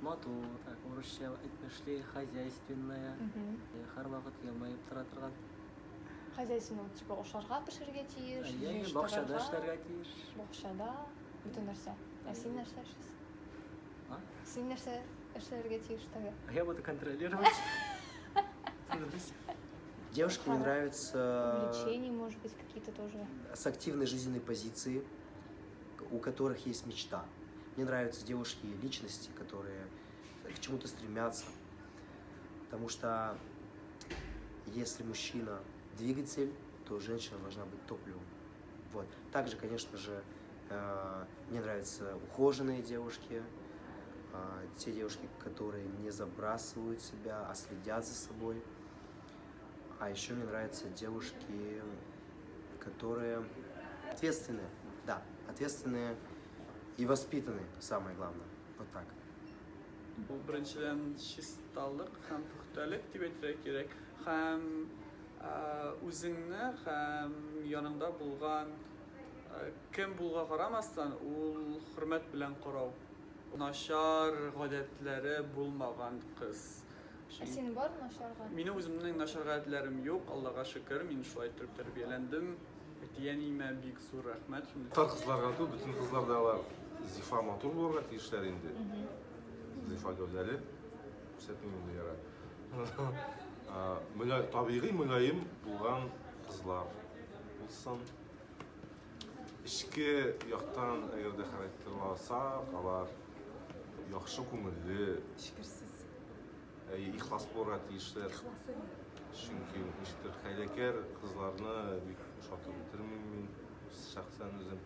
матур, так, урысча әйтмешле, хозяйственная, һәрвакыт елмаеп тора торган. Хозяйственно типа ашарга пешерергә тиеш, Яңа бакчада эшләргә тиеш. Бакчада бөтен нәрсә. Ә син нәрсә эшлисең? А? Син нәрсә эшләргә тиеш тагы? Я буду контролировать. Девушке мне нравится Увлечения, может быть, какие-то тоже. с активной жизненной позиции, у которых есть мечта. Мне нравятся девушки личности, которые к чему-то стремятся. Потому что если мужчина двигатель, то женщина должна быть топливом. Вот. Также, конечно же, мне нравятся ухоженные девушки, те девушки, которые не забрасывают себя, а следят за собой. А еще мне нравятся девушки, которые ответственные, да, ответственные и воспитанные, самое главное. Вот так. Bu birinchidan shistalik ham puxtalik deb aytsak kerak, ham o'zingni ham yoningda bo'lgan kim bo'lgan qaramasdan ul hurmat bilan qarov. Nashar odatlari bo'lmagan qiz. Senin var mı aşağıda? Mening o'zimning nashar odatlarim yo'q, Allohga shukr. Men shulay turib tarbiyalandim. Diyaniman bek zo'r rahmat. Qizlarga tu bütün qizlar dağlar zifa motor bo'lgan tiyishlar endi. Zifa gövdeli. Ko'rsatmayman yara. Tabiiy muloyim bo'lgan qizlar bo'lsin. Ishki yoqdan agarda xarakterli olsak, ular yaxshi ko'ngilli, Şükürsüz. ixlos bo'lgan tiyishlar. Chunki ishtir haylakar qizlarni yumshatib o'tirmayman shaxsan o'zim.